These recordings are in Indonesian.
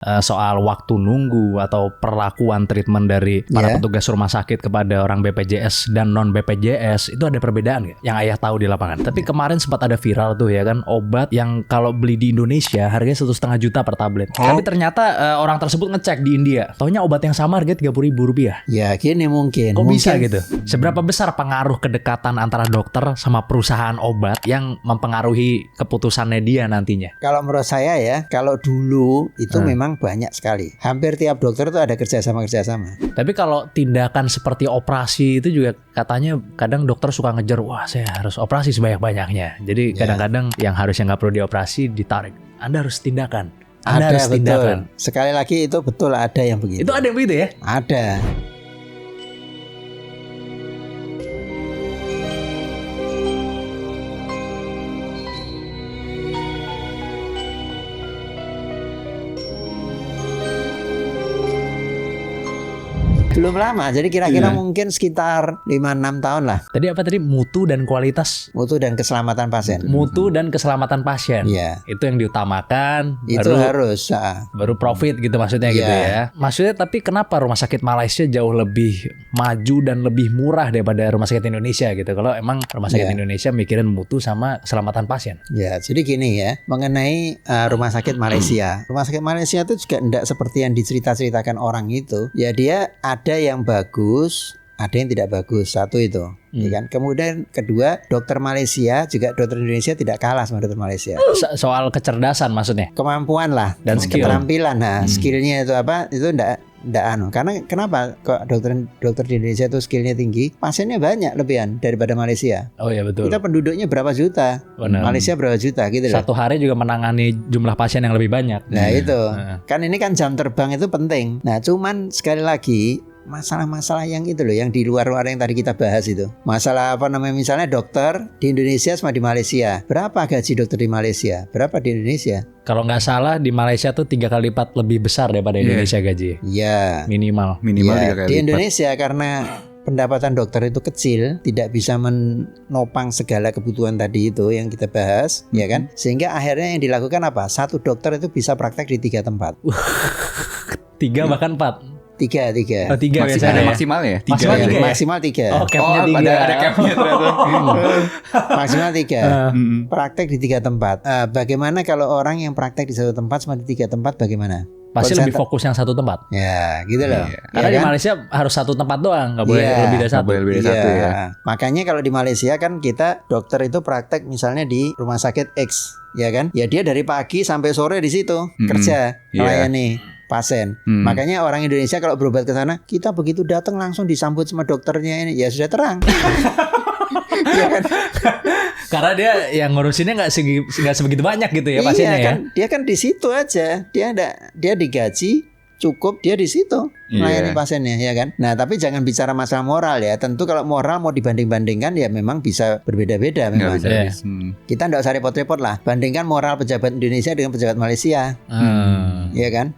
soal waktu nunggu atau perlakuan treatment dari para petugas rumah sakit kepada orang BPJS dan non BPJS itu ada perbedaan nggak? Yang Ayah tahu di lapangan. Tapi kemarin sempat ada viral tuh ya kan, obat yang kalau beli di Indonesia harganya 1,5 juta per tablet. Tapi ternyata orang tersebut ngecek di India, taunya obat yang sama harganya Rp30.000. Ya gini mungkin. Kok bisa gitu? Seberapa besar pengaruh kedekatan antara dokter sama perusahaan obat yang mempengaruhi keputusannya dia nantinya? Kalau menurut saya ya, kalau dulu itu memang banyak sekali. Hampir tiap dokter itu ada kerjasama. Tapi kalau tindakan seperti operasi itu juga katanya kadang dokter suka ngejar, wah saya harus operasi sebanyak-banyaknya. Jadi kadang-kadang yang harusnya nggak perlu dioperasi ditarik. Anda harus tindakan. Anda harus tindakan. Sekali lagi itu betul ada yang begitu. Itu ada yang begitu ya? Ada. Belum lama, jadi kira-kira mungkin sekitar 5-6 tahun lah. Tadi apa tadi? Mutu dan kualitas? Mutu dan keselamatan pasien. Mutu dan keselamatan pasien. Iya. Itu yang diutamakan. Itu harus. Baru profit gitu maksudnya gitu ya. Maksudnya tapi kenapa rumah sakit Malaysia jauh lebih maju dan lebih murah daripada rumah sakit Indonesia gitu? Kalau emang rumah sakit Indonesia mikirin mutu sama keselamatan pasien. Ya, jadi gini ya, mengenai rumah sakit Malaysia. Rumah sakit Malaysia itu juga tidak seperti yang diceritakan orang itu. Ya dia ada yang bagus, ada yang tidak bagus. Satu itu, ya kan. Kemudian kedua, dokter Malaysia juga dokter Indonesia tidak kalah sama dokter Malaysia. Soal kecerdasan maksudnya? Kemampuan lah dan skill. Keterampilan. Nah, skillnya itu apa? Itu enggak Karena kenapa kok dokter di Indonesia itu skillnya tinggi, pasiennya banyak lebihan daripada Malaysia. Oh iya betul. Kita penduduknya berapa juta? Benar. Malaysia berapa juta gitu loh. Satu hari juga menangani jumlah pasien yang lebih banyak. Nah itu kan ini kan jam terbang itu penting. Nah cuman sekali lagi masalah-masalah yang itu loh, yang di luar-luar yang tadi kita bahas itu. Masalah apa namanya, misalnya dokter di Indonesia sama di Malaysia. Berapa gaji dokter di Malaysia? Berapa di Indonesia? Kalau nggak salah di Malaysia tuh 3 kali lipat lebih besar daripada Indonesia gaji. Iya. Minimal 3 kali lipat. Di Indonesia karena pendapatan dokter itu kecil, tidak bisa menopang segala kebutuhan tadi itu yang kita bahas, ya kan? Sehingga akhirnya yang dilakukan apa? Satu dokter itu bisa praktek di 3 tempat. 3 bahkan 4. 3. Oh, 3 biasanya. Ada maksimalnya? 3. Maksimal 3. Oh, capnya 3. Ada capnya ternyata. Maksimal 3. Praktek di 3 tempat. Bagaimana kalau orang yang praktek di 1 tempat sama di 3 tempat bagaimana? Pasti lebih fokus yang 1 tempat. Ya, gitu loh. Karena di Malaysia harus 1 tempat doang, nggak boleh lebih dari 1. Boleh lebih dari 1 ya. Makanya kalau di Malaysia kan kita dokter itu praktek misalnya di rumah sakit X, ya kan? Ya dia dari pagi sampai sore di situ kerja melayani pasien. Makanya orang Indonesia kalau berobat ke sana, kita begitu datang langsung disambut sama dokternya ini, ya sudah terang. Ya kan? Karena dia yang ngurusinnya nggak sebegitu banyak gitu ya pasiennya kan, ya. Dia kan di situ aja. Dia digaji cukup, dia di situ melayani pasiennya, ya kan. Nah tapi jangan bicara masalah moral ya. Tentu kalau moral mau dibanding-bandingkan ya memang bisa berbeda-beda memang. Kita nggak usah repot-repot lah. Bandingkan moral pejabat Indonesia dengan pejabat Malaysia, ya kan.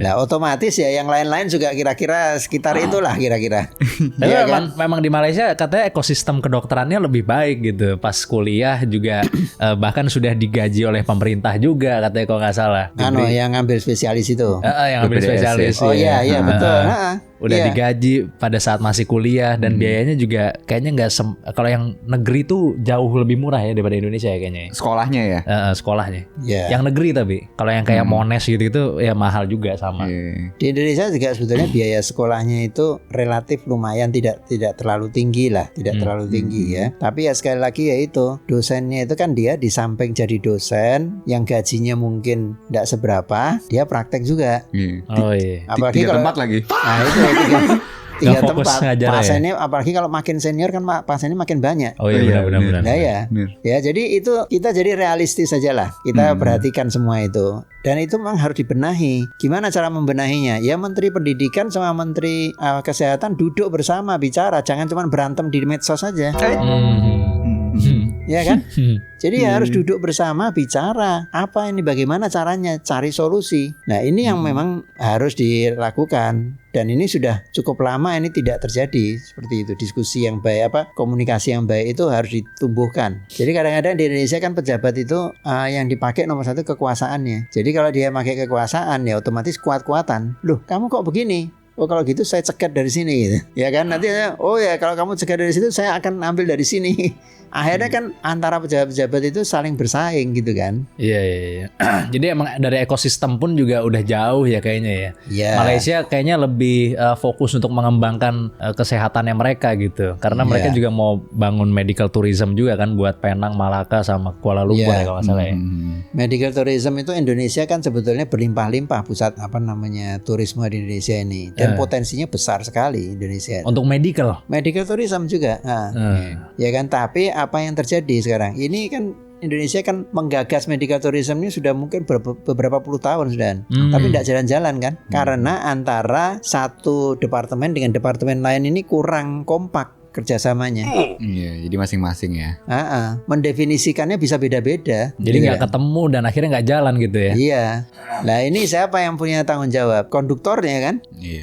Nah otomatis ya yang lain-lain juga kira-kira sekitar itulah kira-kira. Tapi memang di Malaysia katanya ekosistem kedokterannya lebih baik gitu. Pas kuliah juga bahkan sudah digaji oleh pemerintah juga katanya kalau nggak salah. Yang ngambil spesialis itu. Yang ngambil spesialis. Oh iya betul. Udah digaji pada saat masih kuliah dan biayanya juga kayaknya nggak kalau yang negeri tuh jauh lebih murah ya daripada Indonesia ya kayaknya. Sekolahnya ya. Sekolahnya. Yang negeri tapi kalau yang kayak Monash gitu ya mahal juga sama. Di Indonesia juga sebetulnya biaya sekolahnya itu relatif lumayan, tidak terlalu tinggi lah, tidak terlalu tinggi ya. Tapi ya sekali lagi ya itu dosennya itu kan dia di samping jadi dosen yang gajinya mungkin tidak seberapa, dia praktek juga. Oh iya. Apalagi 3 tempat lagi. Nah itu 3 tempat pasiennya, apalagi kalau makin senior kan pasiennya makin banyak. Oh iya benar. Nah ya jadi itu kita jadi realistis saja lah. Kita perhatikan semua itu. Dan itu memang harus dibenahi. Gimana cara membenahinya? Ya Menteri Pendidikan sama Menteri Kesehatan duduk bersama bicara, jangan cuma berantem di medsos saja. ya kan? Jadi harus duduk bersama bicara apa ini, bagaimana caranya, cari solusi. Nah ini yang memang harus dilakukan, dan ini sudah cukup lama ini tidak terjadi seperti itu. Diskusi yang baik, komunikasi yang baik itu harus ditumbuhkan. Jadi kadang-kadang di Indonesia kan pejabat itu yang dipakai nomor satu kekuasaannya. Jadi kalau dia pakai kekuasaan ya otomatis kuat-kuatan. Loh kamu kok begini? Oh kalau gitu saya cegat dari sini gitu. Ya kan nanti oh ya kalau kamu cegat dari situ saya akan ambil dari sini. Akhirnya kan antara pejabat-pejabat itu saling bersaing gitu kan. Iya. Jadi emang dari ekosistem pun juga udah jauh ya kayaknya ya. Iya. Malaysia kayaknya lebih fokus untuk mengembangkan kesehatannya mereka gitu. Karena mereka juga mau bangun medical tourism juga kan buat Penang, Malaka sama Kuala Lumpur ya kalau nggak salah ya. Medical tourism itu Indonesia kan sebetulnya berlimpah-limpah pusat turisme di Indonesia ini, dan potensinya besar sekali Indonesia. Untuk medical tourism juga. Ya kan, tapi apa yang terjadi sekarang? Ini kan Indonesia kan menggagas medical tourism ini sudah mungkin beberapa puluh tahun sudah, tapi tidak jalan-jalan kan? Karena antara satu departemen dengan departemen lain ini kurang kompak kerjasamanya. Iya, jadi masing-masing ya. Mendefinisikannya bisa beda-beda. Jadi nggak ketemu dan akhirnya nggak jalan gitu ya. Iya. Nah ini siapa yang punya tanggung jawab? Konduktornya kan? Iya.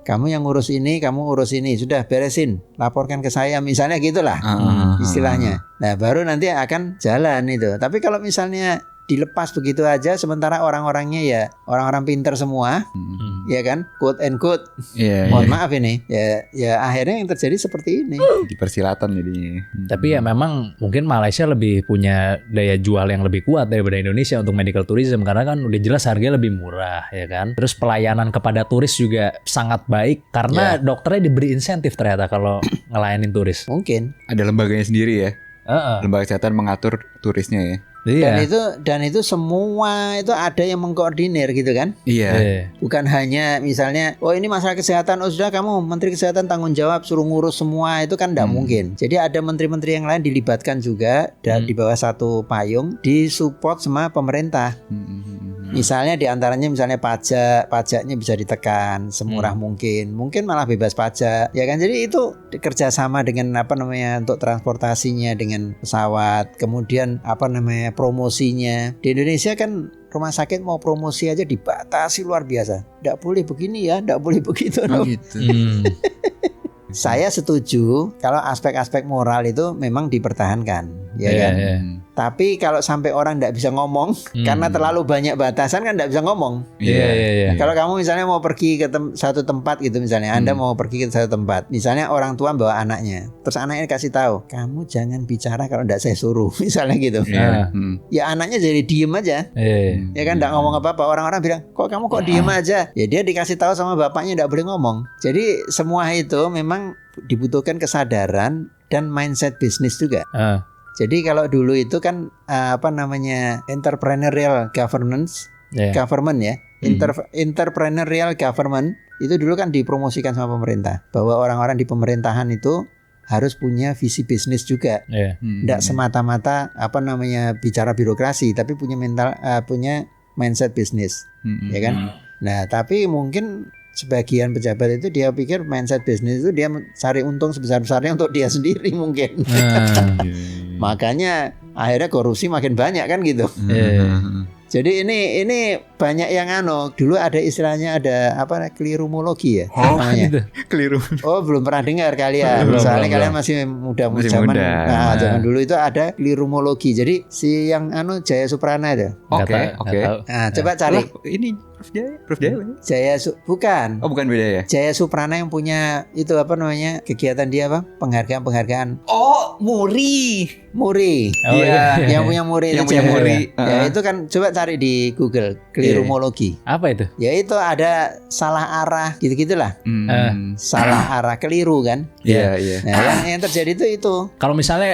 Kamu yang ngurus ini, kamu urus ini, sudah beresin, laporkan ke saya misalnya gitulah istilahnya. Nah baru nanti akan jalan itu. Tapi kalau misalnya dilepas begitu aja, sementara orang-orangnya ya orang-orang pinter semua, ya kan, quote and quote. Mohon maaf ini, ya akhirnya yang terjadi seperti ini. Dipersilatan jadinya. Tapi ya memang mungkin Malaysia lebih punya daya jual yang lebih kuat daripada Indonesia untuk medical tourism, karena kan udah jelas harganya lebih murah ya kan. Terus pelayanan kepada turis juga sangat baik karena dokternya diberi insentif ternyata kalau ngelayanin turis. Mungkin. Ada lembaganya sendiri ya. Lembaga kesehatan mengatur turisnya ya. Iya. Dan itu semua itu ada yang mengkoordinir gitu kan? Iya. Bukan hanya misalnya, oh ini masalah kesehatan, oh sudah kamu Menteri Kesehatan tanggung jawab suruh ngurus semua, itu kan tidak mungkin. Jadi ada menteri-menteri yang lain dilibatkan juga dan di bawah satu payung, disupport sama pemerintah. Misalnya diantaranya misalnya pajaknya bisa ditekan semurah mungkin malah bebas pajak, ya kan? Jadi itu kerjasama dengan untuk transportasinya dengan pesawat, kemudian promosinya. Di Indonesia kan rumah sakit mau promosi aja dibatasi luar biasa. Nggak boleh begini ya, nggak boleh begitu. Gitu. Saya setuju kalau aspek-aspek moral itu memang dipertahankan, ya kan? Tapi kalau sampai orang tidak bisa ngomong karena terlalu banyak batasan kan tidak bisa ngomong. Kalau kamu misalnya mau pergi ke satu tempat gitu, misalnya Anda mau pergi ke satu tempat, misalnya orang tua bawa anaknya, terus anaknya kasih tahu, kamu jangan bicara kalau tidak saya suruh, misalnya gitu. Ya anaknya jadi diem aja, ya kan, tidak ngomong apa-apa. Orang-orang bilang, kok kamu kok diem aja? Ya dia dikasih tahu sama bapaknya tidak boleh ngomong. Jadi semua itu memang dibutuhkan kesadaran dan mindset bisnis juga. Jadi kalau dulu itu kan entrepreneurial governance, government ya, entrepreneurial government itu dulu kan dipromosikan sama pemerintah, bahwa orang-orang di pemerintahan itu harus punya visi bisnis juga, tidak semata-mata bicara birokrasi, tapi punya punya mindset bisnis, ya kan? Nah tapi mungkin sebagian pejabat itu dia pikir mindset bisnis itu dia cari untung sebesar-besarnya untuk dia sendiri mungkin. Makanya akhirnya korupsi makin banyak kan gitu. Jadi ini banyak yang dulu ada istilahnya, ada keliruologi ya namanya. Gitu. Keliru. Oh belum pernah dengar kalian. Soalnya kalian masih muda. Nah zaman dulu itu ada keliruologi. Jadi si yang Jaya Suprana itu. Oke. Nah coba cari. Ini Prof Jaya. Bukan. Oh bukan, beda ya. Jaya Suprana yang punya itu kegiatan dia penghargaan. Oh Muri. Oh, Yang punya Muri itu. Yang punya Muri. Ya itu kan coba cari di Google keliruologi. Apa itu? Ya itu ada salah arah gitu-gitulah. Salah arah, keliru kan. Iya. Nah yang terjadi itu. Kalau misalnya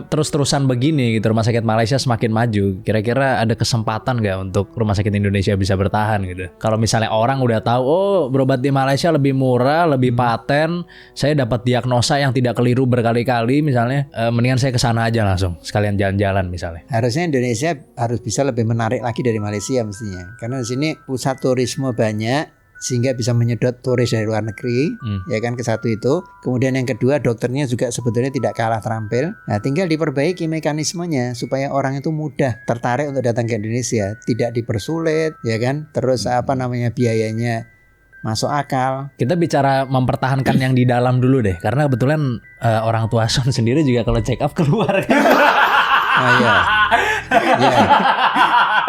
terus-terusan begini gitu, rumah sakit Malaysia semakin maju, kira-kira ada kesempatan nggak untuk rumah sakit Indonesia bisa bertahan gitu? Kalau misalnya orang udah tahu, oh berobat di Malaysia lebih murah, lebih paten, saya dapat diagnosa yang tidak keliru berkali-kali misalnya, mendingan saya ke sana aja langsung, sekalian jalan-jalan misalnya. Harusnya Indonesia harus bisa lebih menarik lagi dari Malaysia mestinya, karena di sini pusat turisme banyak, sehingga bisa menyedot turis dari luar negeri, ya kan, ke satu itu. Kemudian yang kedua, dokternya juga sebetulnya tidak kalah terampil. Nah, tinggal diperbaiki mekanismenya supaya orang itu mudah tertarik untuk datang ke Indonesia, tidak dipersulit, ya kan. Terus biayanya masuk akal. Kita bicara mempertahankan yang di dalam dulu deh, karena kebetulan orang tua Son sendiri juga kalau check up keluar. Oh iya. Iya.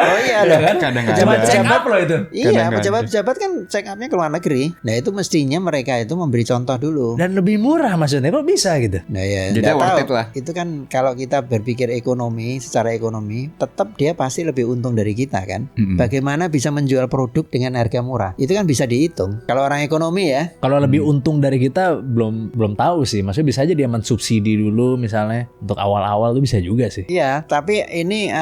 Oh iya loh. Pejabat-pejabat loh itu. Iya, pejabat-pejabat kan check up-nya ke luar negeri. Nah, itu mestinya mereka itu memberi contoh dulu. Dan lebih murah maksudnya, kok bisa gitu? Nah ya, jadi worth it lah. Itu kan kalau kita berpikir secara ekonomi, tetap dia pasti lebih untung dari kita kan. Bagaimana bisa menjual produk dengan harga murah? Itu kan bisa dihitung. Kalau orang ekonomi ya. Kalau lebih untung dari kita belum tahu sih. Maksudnya bisa aja dia mensubsidi dulu misalnya untuk awal-awal tuh bisa juga sih. Iya, tapi ini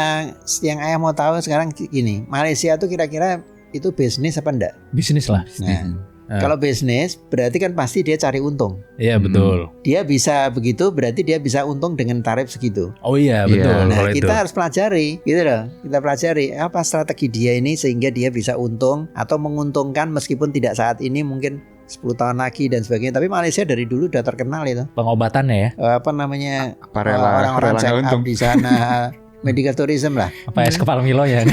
yang ayah mau tahu sekarang gini, Malaysia tuh kira-kira itu bisnis apa enggak? Bisnis lah. Nah, kalau bisnis berarti kan pasti dia cari untung. Iya betul. Dia bisa begitu, berarti dia bisa untung dengan tarif segitu. Oh iya betul. Nah, kita harus pelajari, gitu loh. Kita pelajari apa strategi dia ini sehingga dia bisa untung atau menguntungkan meskipun tidak saat ini, mungkin 10 tahun lagi dan sebagainya. Tapi Malaysia dari dulu udah terkenal itu. Pengobatannya ya. Orang-orang check up di sana. Medical tourism lah. Apa es kepal Milo ya?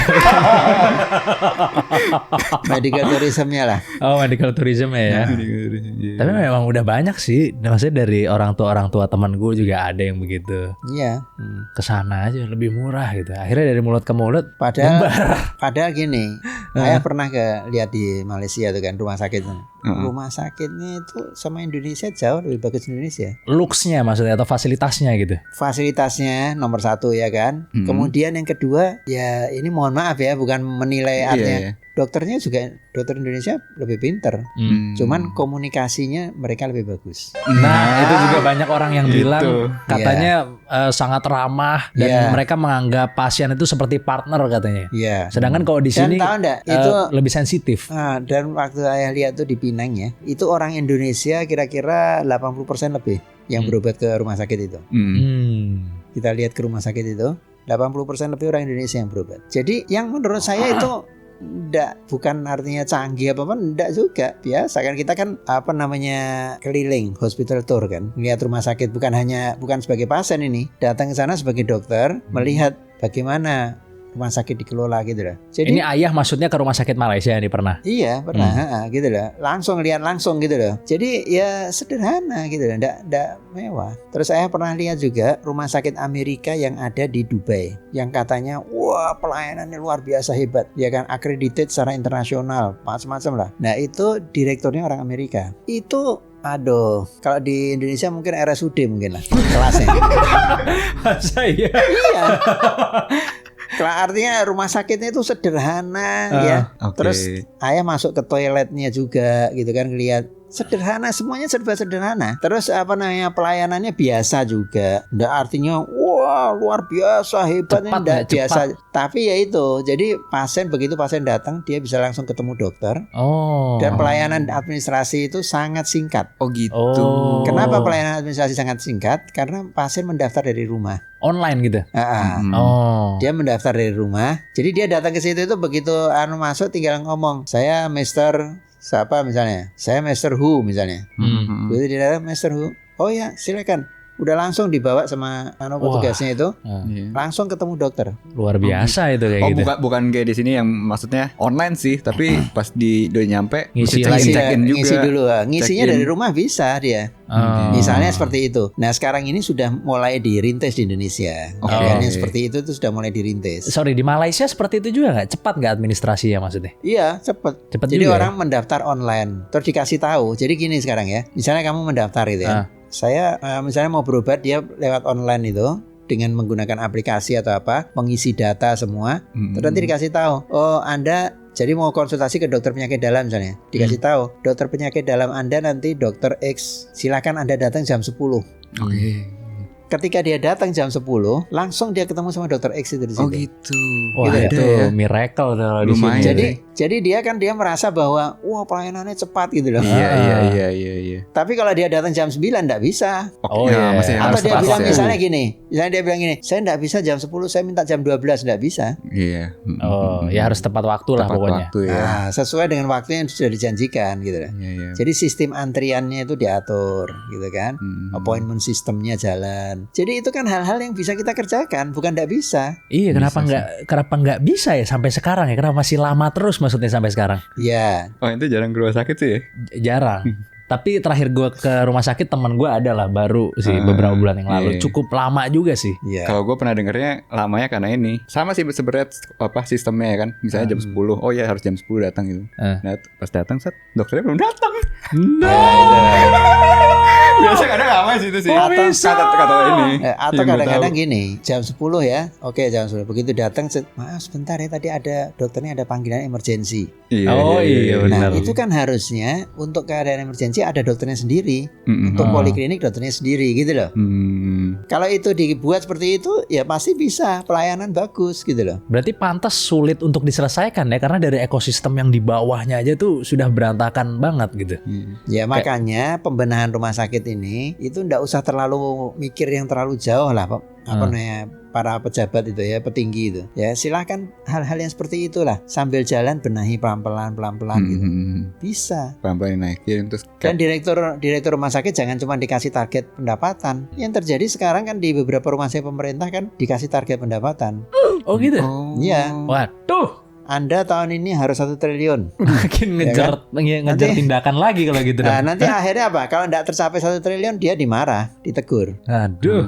Medical tourismnya lah. Oh, medical tourism ya. Tapi memang udah banyak sih. Maksudnya dari orang tua teman gue juga ada yang begitu. Iya. Kesana aja lebih murah gitu. Akhirnya dari mulut ke mulut. Padahal gini, saya pernah lihat di Malaysia tuh kan rumah sakit. Rumah sakitnya itu sama Indonesia jauh lebih bagus Indonesia. Looks-nya maksudnya atau fasilitasnya gitu. Fasilitasnya nomor 1 ya kan. Kemudian yang kedua, ya ini mohon maaf ya, bukan menilai artinya. Dokternya juga, dokter Indonesia lebih pinter. Cuman komunikasinya mereka lebih bagus. Nah, itu juga banyak orang yang bilang katanya sangat ramah dan mereka menganggap pasien itu seperti partner katanya. Iya. Sedangkan kalau di sini tahu enggak, itu lebih sensitif. Dan waktu saya lihat tuh di Penang ya, itu orang Indonesia kira-kira 80% lebih yang berobat ke rumah sakit itu. Kita lihat ke rumah sakit itu 80% lebih orang Indonesia yang berobat. Jadi yang menurut saya itu bukan artinya canggih apa-apa, enggak juga. Biasa kan, kita kan keliling hospital tour kan, lihat rumah sakit, bukan sebagai pasien ini, datang ke sana sebagai dokter, melihat bagaimana rumah sakit dikelola gitu loh. Jadi ini ayah maksudnya ke rumah sakit Malaysia nih pernah? Iya pernah, gitu loh. Lihat langsung gitu loh. Jadi ya sederhana gitu loh, enggak mewah. Terus saya pernah lihat juga rumah sakit Amerika yang ada di Dubai, yang katanya wah pelayanannya luar biasa hebat, ya kan, accredited secara internasional, macam-macam lah. Nah itu direkturnya orang Amerika. Itu kalau di Indonesia mungkin RSUD mungkin lah kelasnya. Masa iya? Iya. Artinya rumah sakitnya itu sederhana ya. Terus ayah masuk ke toiletnya juga gitu kan, lihat sederhana, semuanya serba sederhana. Terus pelayanannya biasa juga. Nggak artinya wah luar biasa hebatnya, nggak biasa. Tapi ya itu, jadi begitu pasien datang dia bisa langsung ketemu dokter. Dan pelayanan administrasi itu sangat singkat. Oh gitu. Kenapa pelayanan administrasi sangat singkat? Karena pasien mendaftar dari rumah. Online gitu. Dia mendaftar dari rumah. Jadi dia datang ke situ itu begitu masuk tinggal ngomong, saya Mr. siapa misalnya, saya Mr. Who misalnya. Begitu dia datang Mr. Who, oh ya silakan. Udah langsung dibawa sama petugasnya itu, langsung ketemu dokter. Luar biasa itu kayak gitu. Bukan kayak di sini yang maksudnya online sih, tapi pas udah nyampe ngisi dulu. Ngisinya dari rumah bisa dia. Misalnya seperti itu. Nah sekarang ini sudah mulai dirintis di Indonesia. Yang seperti itu tuh sudah mulai dirintis. Sorry, di Malaysia seperti itu juga nggak? Cepat nggak administrasinya maksudnya? Iya cepat. Jadi orang mendaftar online, terus dikasih tahu. Jadi gini sekarang ya, misalnya kamu mendaftar itu ya. Saya misalnya mau berobat, dia lewat online itu dengan menggunakan aplikasi atau apa, mengisi data semua. Terus nanti dikasih tahu, oh Anda jadi mau konsultasi ke dokter penyakit dalam misalnya, dikasih tahu dokter penyakit dalam Anda nanti dokter X, silakan Anda datang jam 10. ketika dia datang jam 10, langsung dia ketemu sama dokter X itu di situ. Oh gitu. Wah Gitu itu ya. miracle tuh kalau di Lumayan. sini. Jadi dia merasa bahwa wah pelayanannya cepat gitu loh. Iya. Tapi kalau dia datang jam 9 enggak bisa. Oh, iya. masih Atau harus dia tepat bilang ya. misalnya gini, dia bilang gini, saya enggak bisa jam 10, saya minta jam 12, enggak bisa. Iya. Oh, ya harus tepat waktu lah Tepat pokoknya. waktu ya. Nah, sesuai dengan waktu yang sudah dijanjikan gitu loh. Iya. Jadi sistem antriannya itu diatur gitu kan. Appointment sistemnya jalan. Jadi itu kan hal-hal yang bisa kita kerjakan, bukan enggak bisa. Iya, kenapa nggak bisa ya sampai sekarang ya? Kenapa masih lama terus maksudnya sampai sekarang? Ya, Oh itu jarang ke rumah sakit sih ya? Jarang. Tapi terakhir gue ke rumah sakit teman gue ada lah baru sih beberapa bulan yang lalu. Iya. Cukup lama juga sih. ya. Kalau gue pernah dengernya lamanya karena ini sama sih sebenarnya sistemnya ya kan. Misalnya jam 10, oh ya harus jam 10 datang gitu. Nah pas datang dokternya belum datang. Biasa kadang lama sih itu sih. Kata ini. Atau Yang gua kadang-kadang tahu. gini, jam 10 ya. Oke, jam 10. Begitu datang, maaf sebentar ya tadi ada dokternya ada panggilan emergensi. Iya, Nah, benar. itu kan harusnya untuk keadaan emergensi ada dokternya sendiri. Untuk poliklinik dokternya sendiri gitu loh. Kalau itu dibuat seperti itu ya pasti bisa pelayanan bagus gitu loh. Berarti pantas sulit untuk diselesaikan ya karena dari ekosistem yang di bawahnya aja tuh sudah berantakan banget gitu. Ya makanya pembenahan rumah sakit ini itu ndak usah terlalu mikir yang terlalu jauh lah Pak. Apa namanya para pejabat itu ya, petinggi itu. Ya silahkan hal-hal yang seperti itulah sambil jalan benahi pelan-pelan gitu. Bisa. Pelan-pelan naikin terus Dan direktur rumah sakit jangan cuma dikasih target pendapatan. Yang terjadi sekarang kan di beberapa rumah sakit pemerintah kan dikasih target pendapatan. Oh gitu. Iya. Waduh. Anda tahun ini harus 1 triliun. Makin ngejar tindakan lagi kalau gitu. Nah, nanti akhirnya apa? Kalau tidak tercapai 1 triliun dia dimarah, ditegur. Aduh.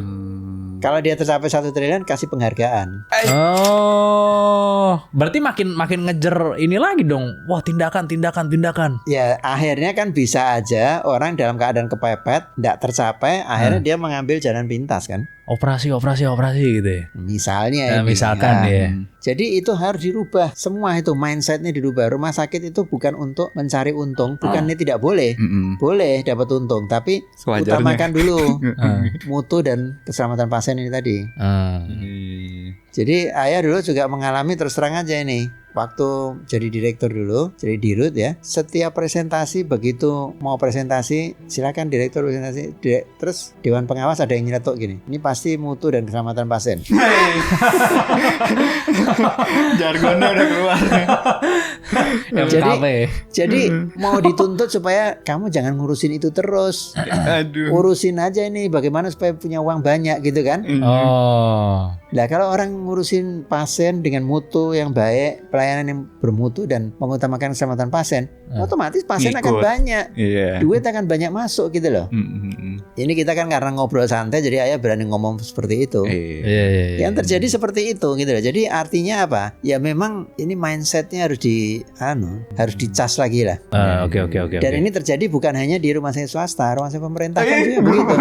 Kalau dia tercapai 1 triliun kasih penghargaan. Oh, berarti makin ngejar ini lagi dong. Wah, tindakan. Ya akhirnya kan bisa aja orang dalam keadaan kepepet, tidak tercapai, akhirnya dia mengambil jalan pintas kan. Operasi gitu ya. Misalnya ini. Misalkan ya. Jadi itu harus dirubah. Semua itu mindsetnya dirubah. Rumah sakit itu bukan untuk mencari untung, bukannya tidak boleh. Boleh dapat untung, tapi Sewajarnya. utamakan dulu mutu dan keselamatan pasien ini tadi. Jadi ayah dulu juga mengalami, terus terang aja ini. Waktu jadi direktur dulu, jadi dirut ya. Setiap presentasi begitu mau presentasi, silakan direktur presentasi. Terus dewan pengawas ada yang nyeletuk gini. Ini pasti mutu dan keselamatan pasien. Jargonnya udah keluar. Jadi mau dituntut supaya kamu jangan ngurusin itu terus. Aduh. Urusin aja ini bagaimana supaya punya uang banyak gitu kan. Oh. Nah kalau orang ngurusin pasien dengan mutu yang baik, pelayanan yang bermutu dan mengutamakan keselamatan pasien, otomatis pasien akan Ngikut. banyak, Iya. duit akan banyak masuk gitu loh. Ini kita kan karena ngobrol santai, jadi ayah berani ngomong seperti itu. Iya. Yang terjadi seperti itu gitu loh. Jadi artinya apa? Ya memang ini mindsetnya harus harus dicas lagi lah. Oke. Dan ini terjadi bukan hanya di rumah sakit swasta, rumah sakit pemerintah kan juga begitu.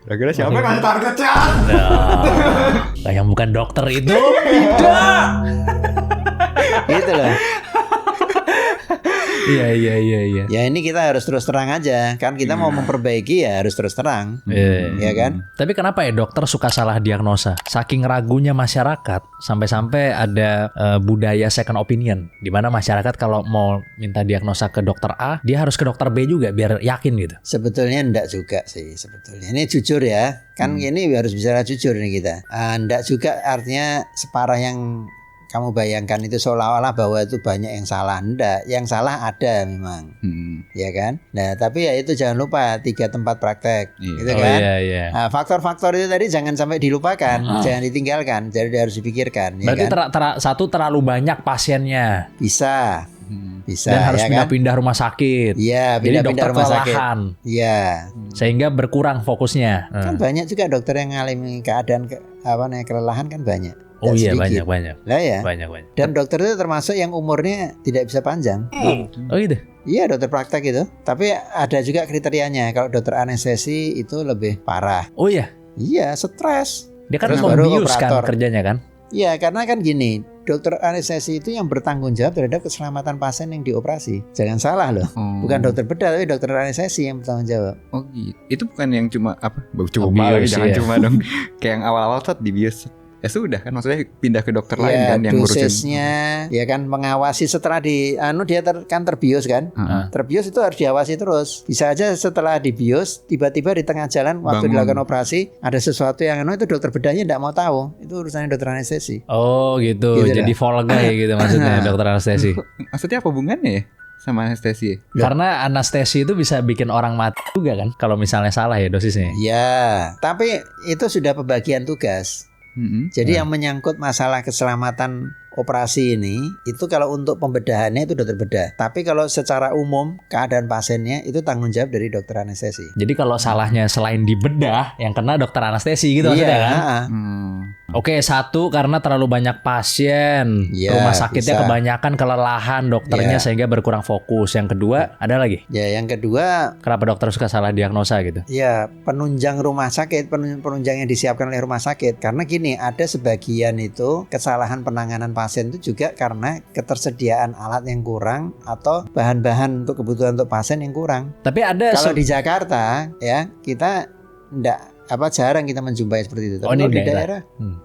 Kira-kira siapa yang ngasih targetnya? Nah, yang bukan dokter itu tidak. Gitu loh. Iya. Ya ini kita harus terus terang aja. Kan kita mau memperbaiki ya harus terus terang. Ya kan? Tapi kenapa ya dokter suka salah diagnosa? Saking ragunya masyarakat sampai-sampai ada budaya second opinion, di mana masyarakat kalau mau minta diagnosa ke dokter A, dia harus ke dokter B juga biar yakin gitu. Sebetulnya enggak juga sih sebetulnya. Ini jujur ya. Kan ini harus bicara jujur nih kita. Enggak juga artinya separah yang kamu bayangkan itu seolah-olah bahwa itu banyak yang salah. Enggak, yang salah ada memang. Ya kan? Nah, tapi ya itu jangan lupa 3 tempat praktek. Gitu kan? Iya. Nah, faktor-faktor itu tadi jangan sampai dilupakan, jangan ditinggalkan, jadi harus dipikirkan. Berarti ya kan? satu terlalu banyak pasiennya. Bisa Dan harus ya kan? pindah-pindah rumah sakit. Iya, Jadi pindah-pindah dokter rumah sakit. kelelahan. Iya. Sehingga berkurang fokusnya. Kan banyak juga dokter yang mengalami keadaan kelelahan kan banyak. Oh iya, sedikit. banyak. Lah ya. Banyak. Dan dokter itu termasuk yang umurnya tidak bisa panjang. Oh gitu. Iya, dokter praktek itu. Tapi ada juga kriterianya. Kalau dokter anestesi itu lebih parah. Oh iya. Iya, stres. Dia kan Terus baru membius kan operator. kerjanya kan. Iya, karena kan gini, dokter anestesi itu yang bertanggung jawab terhadap keselamatan pasien yang dioperasi. Jangan salah loh. Bukan dokter bedah tapi dokter anestesi yang bertanggung jawab. Oh gitu. Itu bukan yang cuma apa? Coba lagi, jangan cuma dong. Kayak yang awal-awal saat di bios. Ya sudah kan, maksudnya pindah ke dokter lain kan yang ngurusin. Dosisnya ya kan, mengawasi setelah dia kan terbios kan. Terbios itu harus diawasi terus. Bisa aja setelah dibios tiba-tiba di tengah jalan waktu dilakukan operasi ada sesuatu yang itu dokter bedahnya tidak mau tahu. Itu urusannya dokter anestesi. Oh gitu. Jadi fall guy gitu maksudnya dokter anestesi. Maksudnya apa hubungannya ya sama anestesi? Karena anestesi itu bisa bikin orang mati juga kan kalau misalnya salah ya dosisnya. Ya, tapi itu sudah pembagian tugas. Jadi yang menyangkut masalah keselamatan operasi ini itu kalau untuk pembedahannya itu dokter bedah. Tapi kalau secara umum keadaan pasiennya itu tanggung jawab dari dokter anestesi. Jadi kalau salahnya selain di bedah yang kena dokter anestesi gitu maksudnya kan? Oke, satu karena terlalu banyak pasien, rumah sakitnya kebanyakan kelelahan dokternya sehingga berkurang fokus. Yang kedua ada lagi? Ya, yang kedua kenapa dokter suka salah diagnosa gitu? Ya, penunjang rumah sakit, penunjang yang disiapkan oleh rumah sakit. Karena gini, ada sebagian itu kesalahan penanganan pasien itu juga karena ketersediaan alat yang kurang atau bahan-bahan untuk kebutuhan untuk pasien yang kurang. Tapi ada kalau di Jakarta ya kita jarang kita menjumpai seperti itu. Tapi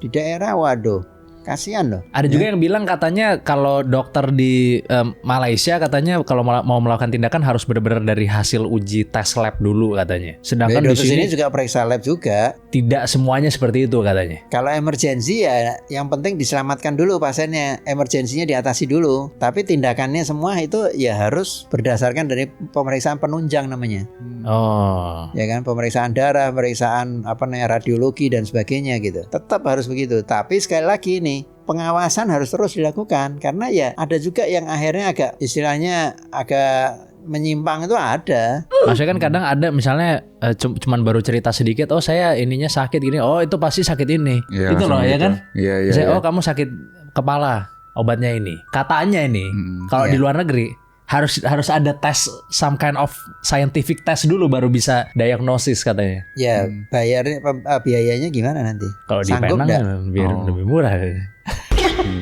di daerah waduh, kasihan loh. Ada juga yang bilang katanya kalau dokter di Malaysia katanya kalau mau melakukan tindakan harus benar-benar dari hasil uji tes lab dulu katanya. Sedangkan di sini juga periksa lab juga. Tidak semuanya seperti itu katanya. Kalau emergensi ya yang penting diselamatkan dulu pasiennya, emergensinya diatasi dulu. Tapi tindakannya semua itu ya harus berdasarkan dari pemeriksaan penunjang namanya. Oh. Ya kan, pemeriksaan darah, pemeriksaan radiologi dan sebagainya gitu. Tetap harus begitu. Tapi sekali lagi nih, pengawasan harus terus dilakukan karena ya ada juga yang akhirnya agak menyimpang itu ada. Maksudnya kan kadang ada misalnya cuman baru cerita sedikit, oh saya ininya sakit gini, oh itu pasti sakit ini. Ya, itu loh ya kan? Iya. Oh kamu sakit kepala, obatnya ini. Katanya ini. Kalau di luar negeri harus ada tes, some kind of scientific test dulu baru bisa diagnosis katanya. Ya, biayanya gimana nanti? Kalau di Penang biar lebih murah.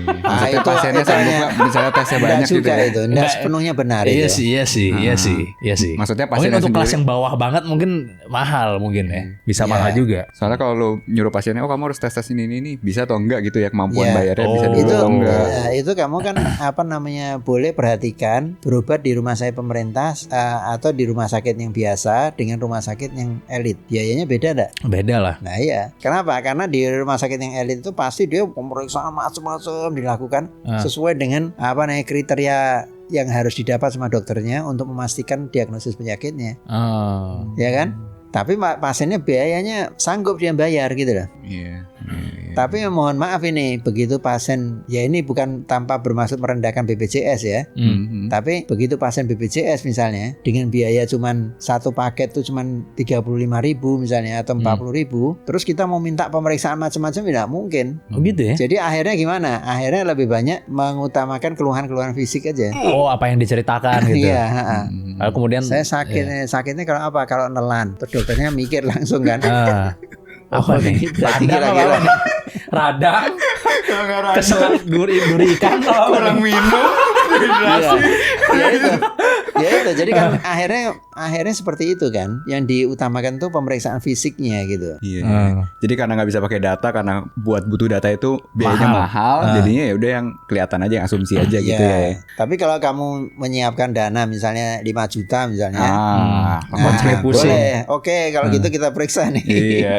Maksudnya pasiennya sanggup nggak misalnya tesnya banyak juga gitu ya? Itu nggak sepenuhnya benar. Iya sih. Maksudnya mungkin pasiennya untuk sendiri, kelas yang bawah banget mungkin mahal mungkin ya. Bisa mahal juga. Soalnya kalau lo nyuruh pasiennya, oh kamu harus tes ini bisa atau enggak gitu ya, kemampuan bayarnya bisa dulu itu, atau enggak. Itu kamu kan boleh perhatikan berobat di rumah sakit pemerintah atau di rumah sakit yang biasa dengan rumah sakit yang elit. Biayanya beda enggak? Beda lah. Nah iya. Kenapa? Karena di rumah sakit yang elit itu pasti dia pemeriksaan macam-macam dilakukan sesuai dengan kriteria yang harus didapat sama dokternya untuk memastikan diagnosis penyakitnya. Ya kan? Tapi pasiennya biayanya sanggup dia bayar gitu loh. Iya. Tapi mohon maaf ini, begitu pasien, ya ini bukan tanpa bermaksud merendahkan BPJS ya. Tapi begitu pasien BPJS misalnya dengan biaya cuman satu paket tuh cuman 35.000 misalnya atau 40.000, terus kita mau minta pemeriksaan macam-macam tidak mungkin. Oh gitu ya. Jadi akhirnya gimana? Akhirnya lebih banyak mengutamakan keluhan-keluhan fisik aja. Oh, apa yang diceritakan gitu. Iya, Lalu kemudian saya sakitnya kalau apa? Kalau nelan. Terus dokternya mikir langsung kan. Apa nih? Kira-kira radang, keselak duri ikan, kurang minum, ya itu. Jadi kan akhirnya seperti itu kan. Yang diutamakan tuh pemeriksaan fisiknya gitu. Iya. Jadi karena nggak bisa pakai data, karena butuh data itu biayanya mahal. Jadinya ya udah yang kelihatan aja, yang asumsi aja gitu ya. Tapi kalau kamu menyiapkan dana misalnya 5 juta misalnya, boleh. Oke, kalau gitu kita periksa nih. Iya.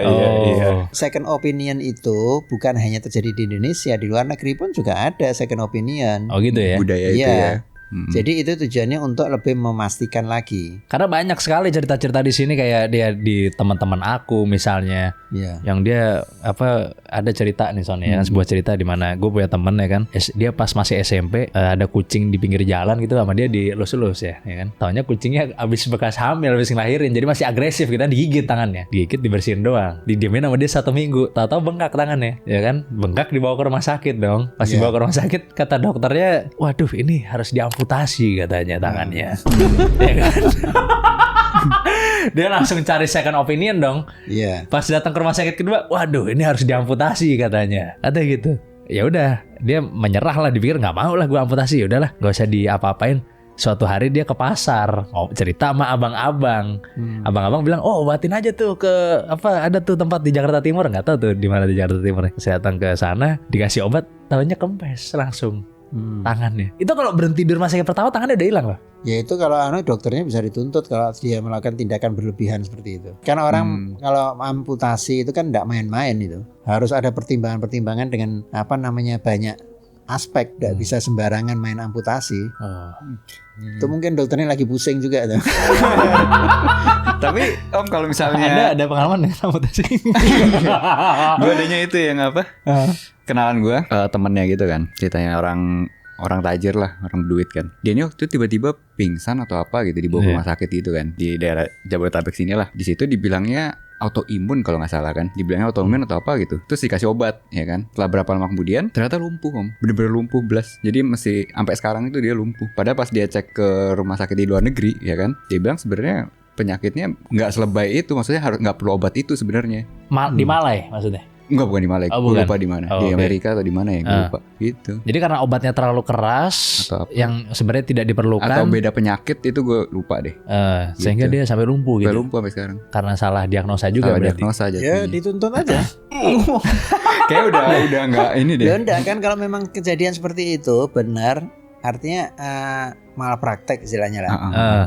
Second opinion itu bukan hanya terjadi di Indonesia, di luar negeri pun juga ada second opinion. Oh gitu ya. Budaya itu ya. Jadi itu tujuannya untuk lebih memastikan lagi. Karena banyak sekali cerita-cerita di sini kayak dia di teman-teman aku misalnya, yang dia ada cerita nih soalnya sebuah cerita di mana gue punya temen ya kan, dia pas masih SMP ada kucing di pinggir jalan gitu sama dia dilus-lus ya kan. Taunya kucingnya abis bekas hamil, abis ngelahirin, jadi masih agresif, kita digigit tangannya, digigit dibersihin doang, didiemin sama dia 1 minggu, tahu-tahu bengkak tangannya, ya kan, bengkak dibawa ke rumah sakit dong. Pas dibawa ke rumah sakit kata dokternya, waduh ini harus diamputasi katanya tangannya. Ya kan? Dia langsung cari second opinion dong. Iya. Pas datang ke rumah sakit kedua, waduh ini harus diamputasi katanya. Ada gitu. ya udah dia menyerah lah, dipikir nggak mau lah gue amputasi, ya udahlah nggak usah diapa-apain. Suatu hari dia ke pasar, cerita sama abang-abang. Abang-abang bilang, "Oh, obatin aja tuh ke ada tuh tempat di Jakarta Timur." Enggak tahu tuh di mana di Jakarta Timur. Saya datang ke sana, dikasih obat, tahunya kempes langsung tangannya. Itu kalau berhenti di rumah sakit pertama tangannya udah hilang loh. Ya itu kalau dokternya bisa dituntut kalau dia melakukan tindakan berlebihan seperti itu. Karena orang kalau amputasi itu kan enggak main-main itu. Harus ada pertimbangan-pertimbangan dengan banyak aspek, tidak bisa sembarangan main amputasi. Itu mungkin dokternya lagi pusing juga tuh. Tapi Om kalau misalnya ada pengalaman ya amputasi. gue adanya itu yang kenalan gue temennya gitu kan, ceritanya orang tajir lah, orang berduit kan. Dia ini waktu itu tiba-tiba pingsan atau apa gitu, dibawa ke rumah sakit gitu kan, di daerah Jabodetabek sini lah. Di situ dibilangnya autoimun kalau nggak salah kan, dibilangnya autoimun atau apa gitu. Terus dikasih obat ya kan. Setelah berapa lama kemudian ternyata lumpuh Om, bener-bener lumpuh belas. Jadi masih sampai sekarang itu dia lumpuh. Padahal pas dia cek ke rumah sakit di luar negeri ya kan, dia bilang sebenarnya penyakitnya nggak selebay itu, maksudnya harus nggak perlu obat itu sebenarnya. Di Malai maksudnya? Enggak, bukan di Malaysia. Gue lupa di mana. Di Amerika atau di mana ya, gue lupa. Gitu. Jadi karena obatnya terlalu keras yang sebenarnya tidak diperlukan atau beda penyakit itu gue lupa deh. Sehingga dia sampai lumpuh gitu. Sampai lumpuh sampai sekarang. Karena salah diagnosa juga berarti. Diagnosa aja. Ya dituntut aja. Kayak udah enggak ini deh. Ya enggak kan, kalau memang kejadian seperti itu benar, artinya malpraktek istilahnya lah.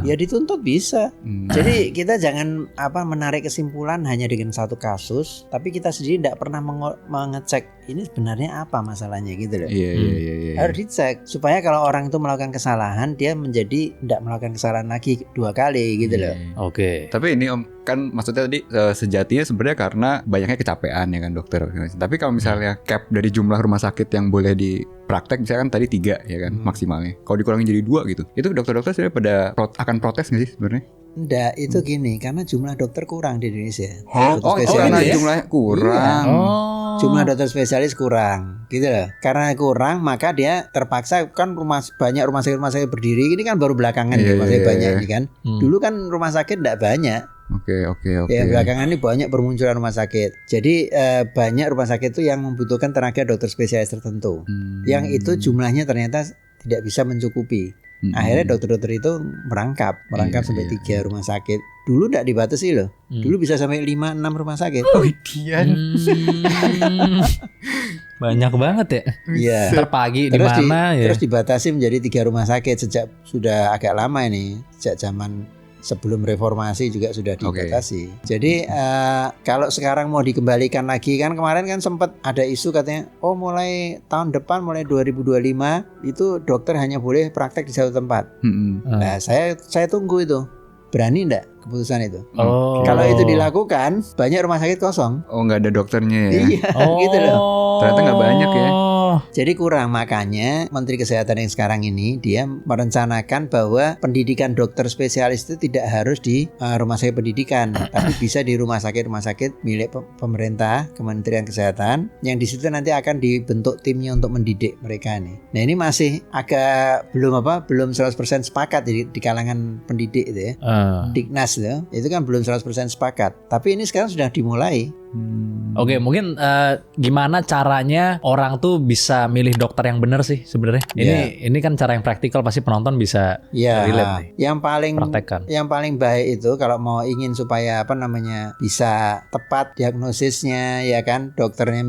Ya dituntut bisa. Jadi kita jangan menarik kesimpulan hanya dengan satu kasus, tapi kita sendiri tidak pernah mengecek ini sebenarnya apa masalahnya gitu loh. Iya. Harus dicek supaya kalau orang itu melakukan kesalahan, dia menjadi tidak melakukan kesalahan lagi 2 kali gitu loh. Oke. Tapi ini Om, kan maksudnya tadi sejatinya sebenarnya karena banyaknya kecapean ya kan dokter. Tapi kalau misalnya cap dari jumlah rumah sakit yang boleh dipraktek misalkan tadi 3 ya kan maksimalnya. Kalau dikurangin jadi 2 gitu, itu dokter-dokter sebenarnya akan protes nggak sih sebenarnya? Enggak, itu gini, karena jumlah dokter kurang di Indonesia. Karena jumlahnya kurang. Jumlah dokter spesialis kurang, gitu loh. Karena kurang, maka dia terpaksa kan banyak rumah sakit berdiri. Ini kan baru belakangan rumah sakit banyak ini kan. Dulu kan rumah sakit enggak banyak. Oke. Ya belakangan ini banyak bermunculan rumah sakit. Jadi banyak rumah sakit itu yang membutuhkan tenaga dokter spesialis tertentu. Yang itu jumlahnya ternyata tidak bisa mencukupi. Akhirnya dokter-dokter itu merangkap sampai 3 rumah sakit. Dulu tidak dibatasi loh. Dulu bisa sampai 5-6 rumah sakit. Banyak banget ya. Iya. Terpagi di mana ya. Terus dibatasi menjadi 3 rumah sakit sejak sudah agak lama ini, sejak zaman sebelum reformasi juga sudah dibatasi. Jadi kalau sekarang mau dikembalikan lagi, kan kemarin kan sempat ada isu katanya, mulai tahun depan, mulai 2025 itu dokter hanya boleh praktek di satu tempat. Nah saya tunggu itu, berani enggak keputusan itu? Kalau itu dilakukan, banyak rumah sakit kosong. Nggak ada dokternya ya? Iya, gitu loh. Ternyata nggak banyak ya. Jadi kurang, makanya Menteri Kesehatan yang sekarang ini dia merencanakan bahwa pendidikan dokter spesialis itu tidak harus di rumah sakit pendidikan, tapi bisa di rumah sakit milik pemerintah, Kementerian Kesehatan, yang di situ nanti akan dibentuk timnya untuk mendidik mereka nih. Nah ini masih agak belum 100% sepakat di kalangan pendidik itu ya. Diknas itu kan belum 100% sepakat, tapi ini sekarang sudah dimulai. Oke, mungkin gimana caranya orang tuh bisa milih dokter yang benar sih sebenarnya? Ini kan cara yang praktikal, pasti penonton bisa relate nih. Yang paling baik itu kalau mau ingin supaya bisa tepat diagnosisnya ya kan,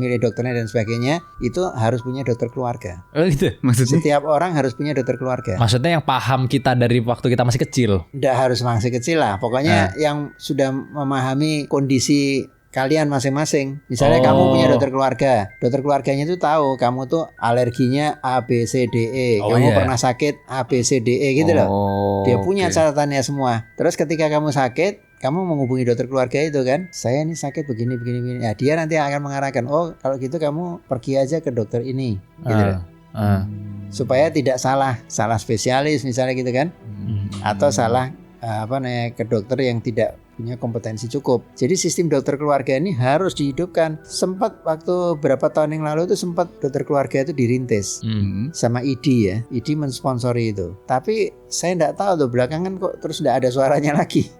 milih dokternya dan sebagainya, itu harus punya dokter keluarga. Gitu. Maksudnya? Setiap orang harus punya dokter keluarga. Maksudnya yang paham kita dari waktu kita masih kecil. Nggak harus masih kecil lah, pokoknya yang sudah memahami kondisi kalian masing-masing. Misalnya kamu punya dokter keluarganya itu tahu kamu tuh alerginya A, B, C, D, E. Kamu pernah sakit A, B, C, D, E gitu loh. Dia punya catatannya semua. Terus ketika kamu sakit, kamu menghubungi dokter keluarga itu kan, saya ini sakit begini. Ya, dia nanti akan mengarahkan, kalau gitu kamu pergi aja ke dokter ini, gitu loh. Supaya tidak salah spesialis misalnya gitu kan, atau salah ke dokter yang tidak punya kompetensi cukup. Jadi sistem dokter keluarga ini harus dihidupkan. Sempat waktu berapa tahun yang lalu itu sempat dokter keluarga itu dirintis sama ID ya. ID mensponsori itu. Tapi saya enggak tahu tuh belakangan kok terus enggak ada suaranya lagi.